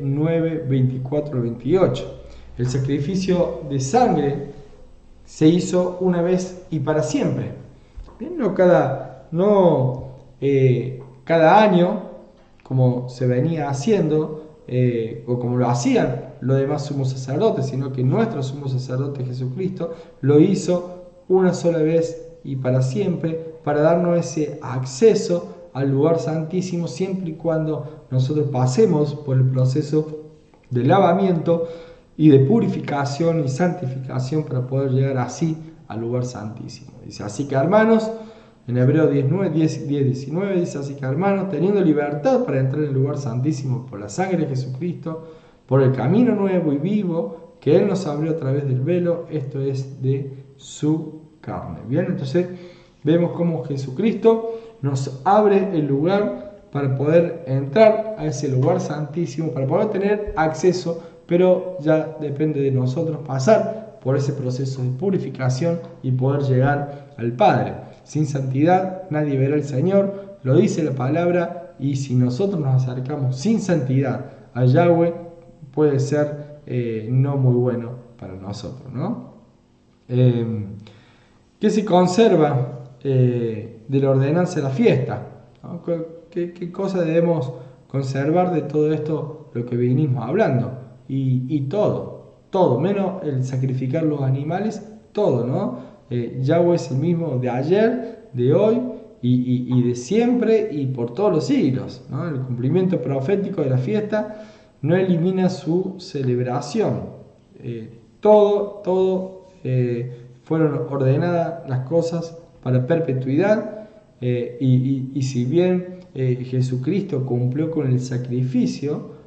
9, 24, 28. El sacrificio de sangre se hizo una vez y para siempre. Bien, no cada año, como se venía haciendo, o como lo hacían los demás sumos sacerdotes, sino que nuestro sumo sacerdote Jesucristo lo hizo una sola vez y para siempre, para darnos ese acceso al lugar santísimo, siempre y cuando nosotros pasemos por el proceso de lavamiento y de purificación y santificación para poder llegar así al lugar santísimo. Dice, así que hermanos, en Hebreos 10:19 dice, así que hermanos, teniendo libertad para entrar en el lugar santísimo por la sangre de Jesucristo, por el camino nuevo y vivo que Él nos abrió a través del velo, esto es de su carne. Bien, entonces vemos cómo Jesucristo nos abre el lugar para poder entrar a ese lugar santísimo, para poder tener acceso, pero ya depende de nosotros pasar por ese proceso de purificación y poder llegar al Padre. Sin santidad nadie verá al Señor, lo dice la palabra, y si nosotros nos acercamos sin santidad a Yahweh, puede ser no muy bueno para nosotros, ¿no? ¿Qué se conserva de la ordenanza de la fiesta? ¿No? ¿Qué cosa debemos conservar de todo esto, lo que venimos hablando? Y todo, menos el sacrificar los animales, todo, ¿no? Yahweh es el mismo de ayer, de hoy y de siempre y por todos los siglos, ¿no? El cumplimiento profético de la fiesta no elimina su celebración. Fueron ordenadas las cosas para perpetuidad y si bien Jesucristo cumplió con el sacrificio,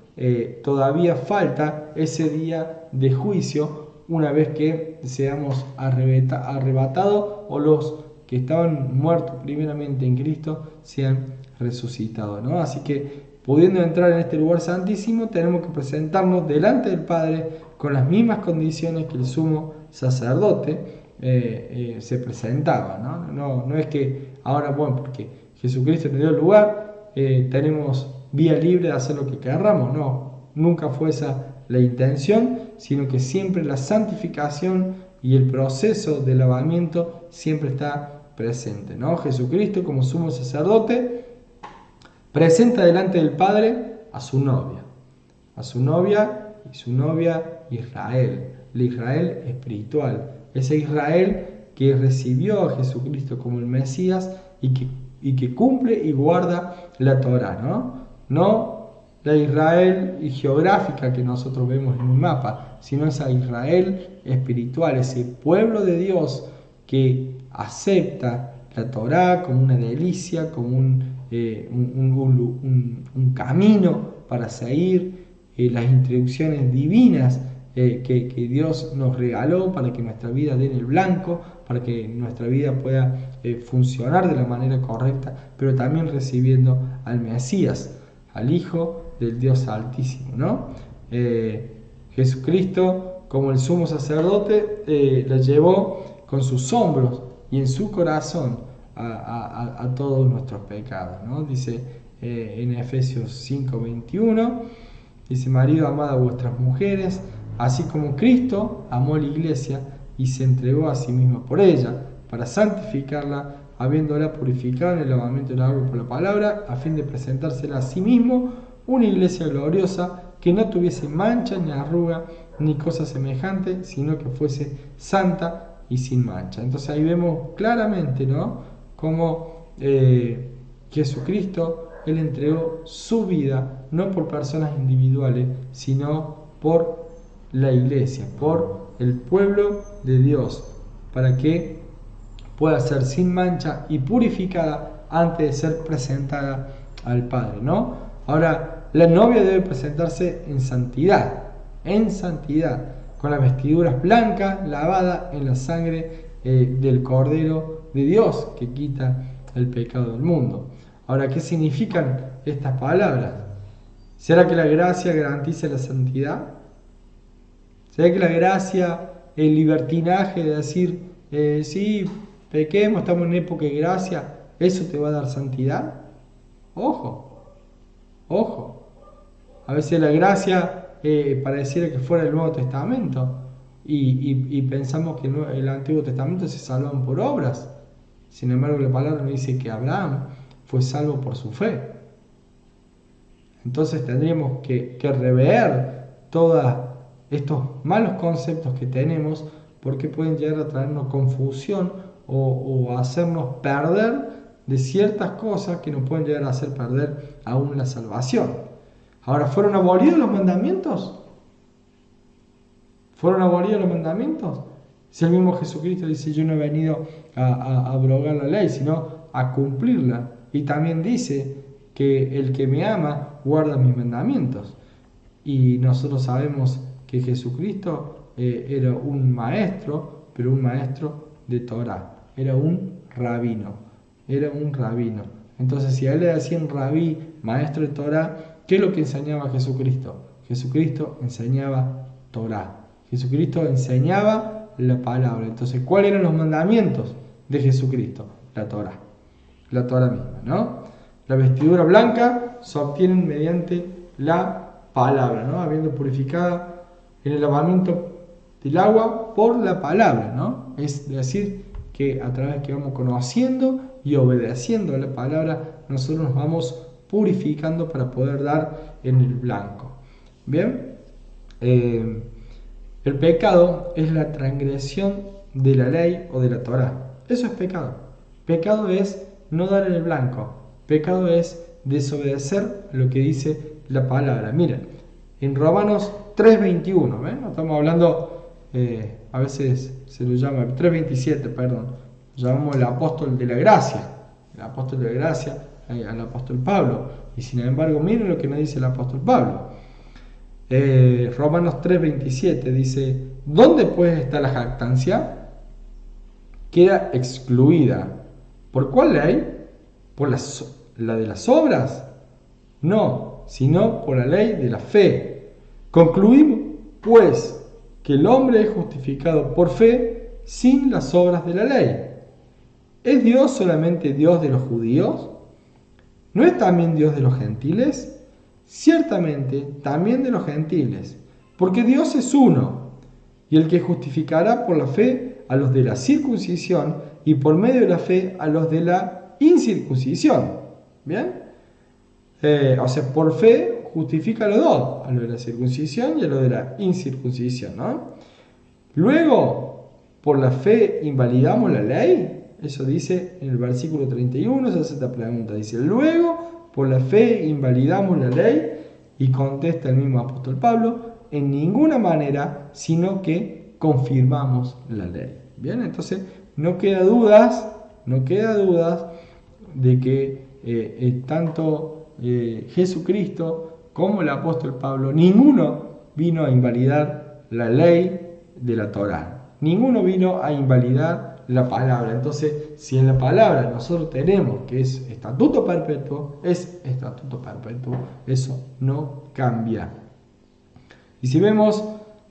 todavía falta ese día de juicio una vez que seamos arrebatados o los que estaban muertos primeramente en Cristo sean resucitados, ¿no? Así que pudiendo entrar en este lugar santísimo, tenemos que presentarnos delante del Padre con las mismas condiciones que el sumo sacerdote se presentaba, ¿no? No es que ahora, bueno, porque Jesucristo nos dio el lugar, tenemos vía libre de hacer lo que querramos, no, nunca fue esa la intención, sino que siempre la santificación y el proceso de lavamiento siempre está presente, ¿no? Jesucristo como sumo sacerdote presenta delante del Padre a su novia y su novia Israel, el Israel espiritual, ese Israel que recibió a Jesucristo como el Mesías y que cumple y guarda la Torá, no la Israel geográfica que nosotros vemos en un mapa, sino esa Israel espiritual, ese pueblo de Dios que acepta la Torá como una delicia, como un camino para seguir, las instrucciones divinas que Dios nos regaló para que nuestra vida dé en el blanco, para que nuestra vida pueda funcionar de la manera correcta, pero también recibiendo al Mesías, al Hijo del Dios Altísimo, ¿no? Jesucristo, como el sumo sacerdote, la llevó con sus hombros y en su corazón a todos nuestros pecados, ¿no? Dice en Efesios 5:21, dice: marido, amad a vuestras mujeres, así como Cristo amó a la iglesia y se entregó a sí mismo por ella, para santificarla, habiéndola purificado en el lavamiento del agua por la palabra, a fin de presentársela a sí mismo una iglesia gloriosa, que no tuviese mancha ni arruga ni cosa semejante, sino que fuese santa y sin mancha. Entonces ahí vemos claramente, ¿no?, cómo Jesucristo, Él entregó su vida, no por personas individuales, sino por la iglesia, por el pueblo de Dios, para que pueda ser sin mancha y purificada antes de ser presentada al Padre, ¿no? Ahora, la novia debe presentarse en santidad, con las vestiduras blancas, lavadas en la sangre del Cordero de Dios, que quita el pecado del mundo. Ahora, ¿qué significan estas palabras? ¿Será que la gracia garantiza la santidad? ¿Será que la gracia, el libertinaje de decir, sí, pequemos, estamos en época de gracia, eso te va a dar santidad? Ojo. A veces la gracia pareciera que fuera el Nuevo Testamento y pensamos que el Antiguo Testamento se salvan por obras. Sin embargo, la palabra nos dice que Abraham fue salvo por su fe. Entonces tendríamos que rever todos estos malos conceptos que tenemos, porque pueden llegar a traernos confusión o hacernos perder de ciertas cosas que nos pueden llegar a hacer perder aún la salvación. Ahora, ¿fueron abolidos los mandamientos? Si el mismo Jesucristo dice: yo no he venido a abrogar la ley, sino a cumplirla. Y también dice que el que me ama guarda mis mandamientos. Y nosotros sabemos que Jesucristo era un maestro, pero un maestro de Torá. Era un rabino. Entonces, si a él le decían rabí, maestro de Torá, ¿qué es lo que enseñaba Jesucristo? Jesucristo enseñaba Torá. Jesucristo enseñaba la palabra. Entonces, ¿cuáles eran los mandamientos de Jesucristo? La Torá misma, ¿no? La vestidura blanca se obtiene mediante la palabra, ¿no? Habiendo purificada en el lavamiento del agua por la palabra, ¿no? Es decir, que a través que vamos conociendo y obedeciendo a la palabra, nosotros nos vamos purificando para poder dar en el blanco. Bien, el pecado es la transgresión de la ley o de la Torá. Eso es pecado. Pecado es no dar en el blanco. Pecado es desobedecer lo que dice la palabra. Miren, en Romanos 3:21, ¿ven? Estamos hablando, a veces se lo llama 3:27, perdón. Lo llamamos el apóstol de la gracia. El apóstol de la gracia al apóstol Pablo. Y sin embargo, miren lo que nos dice el apóstol Pablo. Romanos 3:27 dice, ¿dónde pues está la jactancia? Queda excluida. ¿Por cuál ley? ¿Por la de las obras? No, sino por la ley de la fe. Concluimos, pues, que el hombre es justificado por fe sin las obras de la ley. ¿Es Dios solamente Dios de los judíos? ¿No es también Dios de los gentiles? Ciertamente, también de los gentiles, porque Dios es uno, y el que justificará por la fe a los de la circuncisión y por medio de la fe a los de la incircuncisión. ¿Bien? O sea, por fe justifica a los dos, a los de la circuncisión y a los de la incircuncisión, ¿no? Luego, por la fe invalidamos la ley. Eso dice en el versículo 31, se hace esta pregunta. Dice, luego, por la fe invalidamos la ley. Y contesta el mismo apóstol Pablo, en ninguna manera, sino que confirmamos la ley. Bien, entonces no queda dudas de que tanto Jesucristo como el apóstol Pablo, ninguno vino a invalidar la ley de la Torá. Ninguno vino a invalidar la palabra. Entonces, si en la palabra nosotros tenemos que es estatuto perpetuo, es estatuto perpetuo. Eso no cambia. Y si vemos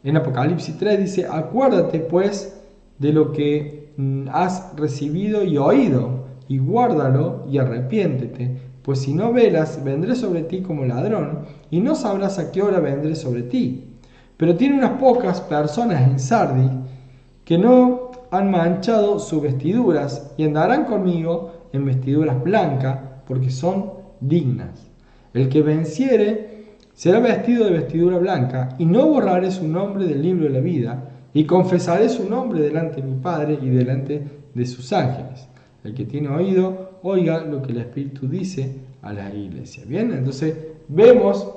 en Apocalipsis 3, dice, acuérdate pues de lo que has recibido y oído, y guárdalo y arrepiéntete, pues si no velas, vendré sobre ti como ladrón, y no sabrás a qué hora vendré sobre ti. Pero tiene unas pocas personas en Sardis que no han manchado sus vestiduras, y andarán conmigo en vestiduras blancas, porque son dignas. El que venciere será vestido de vestidura blanca, y no borraré su nombre del libro de la vida, y confesaré su nombre delante de mi Padre y delante de sus ángeles. El que tiene oído, oiga lo que el Espíritu dice a la iglesia. Bien, entonces vemos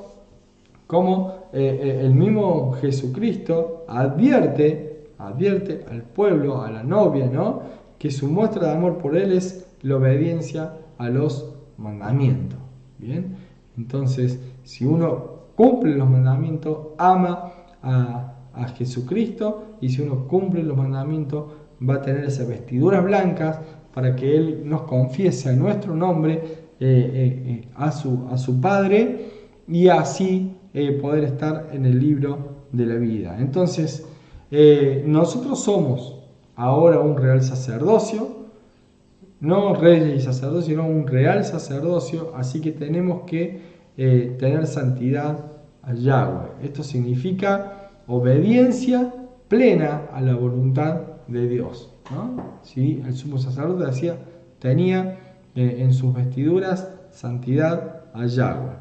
cómo el mismo Jesucristo advierte al pueblo, a la novia, ¿no? Que su muestra de amor por él es la obediencia a los mandamientos. Bien, entonces si uno cumple los mandamientos, ama a Jesucristo, y si uno cumple los mandamientos, va a tener esas vestiduras blancas para que Él nos confiese a nuestro nombre a su Padre, y así poder estar en el libro de la vida. Entonces, nosotros somos ahora un real sacerdocio, no reyes y sacerdocio, sino un real sacerdocio, así que tenemos que tener santidad a Yahweh. Esto significa obediencia plena a la voluntad de Dios, ¿no? ¿Sí? El sumo sacerdote tenía en sus vestiduras santidad a Yahweh.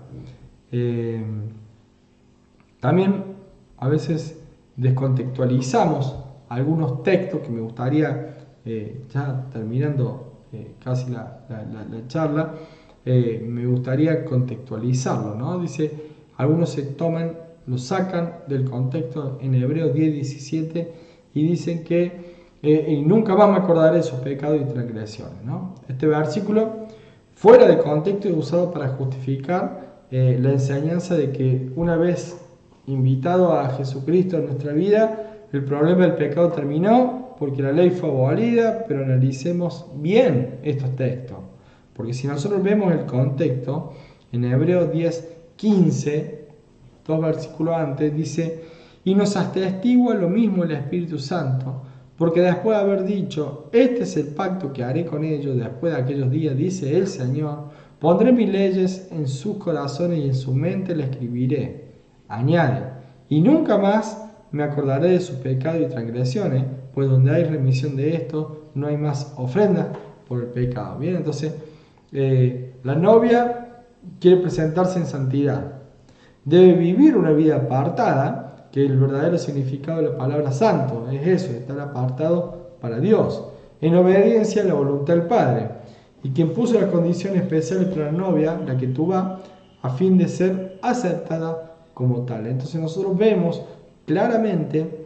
También a veces descontextualizamos algunos textos que me gustaría, ya terminando casi la charla, me gustaría contextualizarlo, ¿no? Dice, algunos lo sacan del contexto en Hebreos 10:17 y dicen que y nunca más me acordaré de sus pecados y transgresiones, ¿no? Este versículo, fuera de contexto, es usado para justificar la enseñanza de que una vez invitado a Jesucristo en nuestra vida, el problema del pecado terminó porque la ley fue abolida. Pero analicemos bien estos textos, porque si nosotros vemos el contexto, en Hebreos 10:15, 2 versículos antes, dice, y nos atestigua lo mismo el Espíritu Santo, porque después de haber dicho, este es el pacto que haré con ellos después de aquellos días, dice el Señor, pondré mis leyes en sus corazones y en su mente las escribiré. Añade, y nunca más me acordaré de sus pecados y transgresiones, pues donde hay remisión de esto, no hay más ofrenda por el pecado. Bien, entonces, la novia quiere presentarse en santidad. Debe vivir una vida apartada, que el verdadero significado de la palabra santo es eso, estar apartado para Dios, en obediencia a la voluntad del Padre. Y quien puso la condición especial para la novia, la que tú vas, a fin de ser aceptada como tal. Entonces nosotros vemos claramente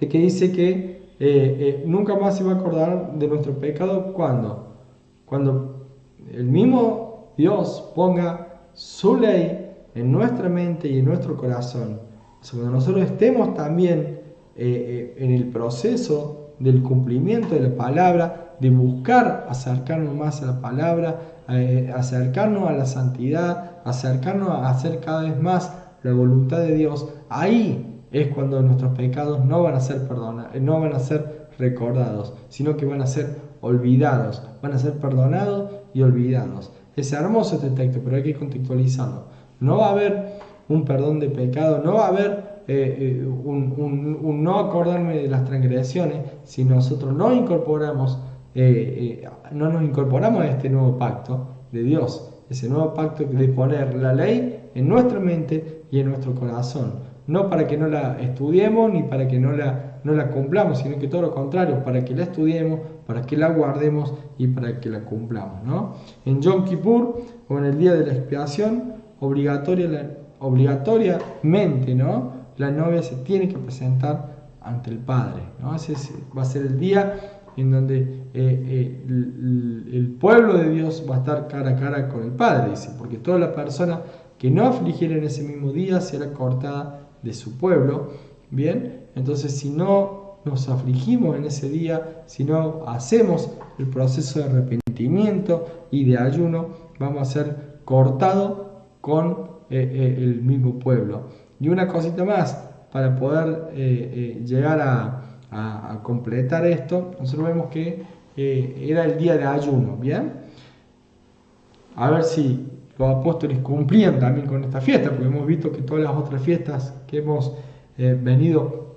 de que dice que nunca más se va a acordar de nuestro pecado. Cuando el mismo Dios ponga su ley en nuestra mente y en nuestro corazón. O sea, cuando nosotros estemos también en el proceso del cumplimiento de la palabra, de buscar acercarnos más a la palabra, acercarnos a la santidad, acercarnos a hacer cada vez más la voluntad de Dios, ahí es cuando nuestros pecados no van a ser perdonados, no van a ser recordados, sino que van a ser olvidados, van a ser perdonados y olvidados. Es hermoso este texto, pero hay que contextualizarlo. No va a haber un perdón de pecado, no va a haber un no acordarme de las transgresiones si nosotros no incorporamos, no nos incorporamos a este nuevo pacto de Dios, ese nuevo pacto de poner la ley en nuestra mente y en nuestro corazón, no para que no la estudiemos ni para que no la cumplamos, sino que todo lo contrario, para que la estudiemos, para que la guardemos y para que la cumplamos, ¿no? En Yom Kippur o en el día de la expiación, obligatoriamente, ¿no?, la novia se tiene que presentar ante el Padre, ¿no? Ese va a ser el día en donde el pueblo de Dios va a estar cara a cara con el Padre, dice, porque toda la persona que no afligiera en ese mismo día será cortada de su pueblo. Bien, entonces si no nos afligimos en ese día, si no hacemos el proceso de arrepentimiento y de ayuno, vamos a ser cortados con el mismo pueblo. Y una cosita más, para poder llegar a completar esto, nosotros vemos que era el día de ayuno, ¿bien? A ver si los apóstoles cumplían también con esta fiesta, porque hemos visto que todas las otras fiestas que hemos venido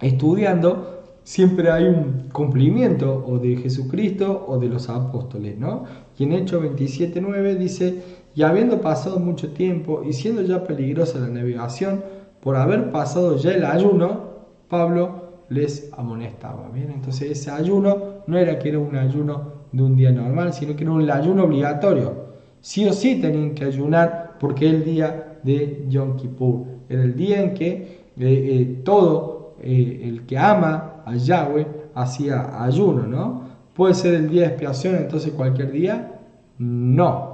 estudiando, siempre hay un cumplimiento o de Jesucristo o de los apóstoles, ¿no? Y en Hechos 27:9 dice: y habiendo pasado mucho tiempo y siendo ya peligrosa la navegación, por haber pasado ya el ayuno, Pablo les amonestaba. ¿Bien? Entonces ese ayuno no era que era un ayuno de un día normal, sino que era un ayuno obligatorio. Sí o sí tenían que ayunar porque es el día de Yom Kippur. Era el día en que todo el que ama a Yahweh hacía ayuno, ¿no? ¿Puede ser el día de expiación entonces cualquier día? No.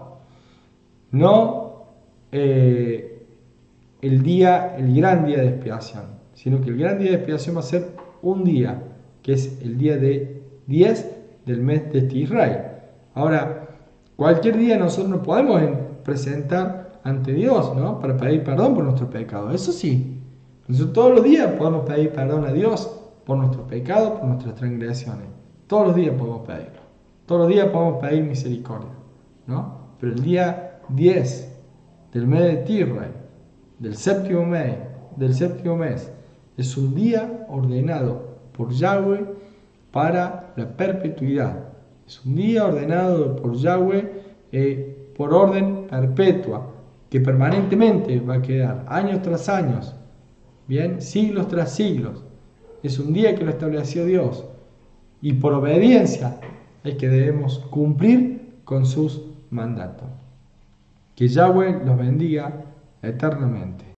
No el gran día de expiación, sino que el gran día de expiación va a ser un día, que es el día de 10 del mes de Tishrei. Ahora, cualquier día nosotros nos podemos presentar ante Dios, ¿no?, para pedir perdón por nuestros pecados. Eso sí, nosotros todos los días podemos pedir perdón a Dios por nuestros pecados, por nuestras transgresiones. Todos los días podemos pedirlo. Todos los días podemos pedir misericordia, ¿no? Pero el día 10 del mes de Tishrei, del séptimo mes, es un día ordenado por Yahweh para la perpetuidad. Es un día ordenado por Yahweh por orden perpetua, que permanentemente va a quedar años tras años, bien, siglos tras siglos. Es un día que lo estableció Dios y por obediencia es que debemos cumplir con sus mandatos. Que Yahweh los bendiga eternamente.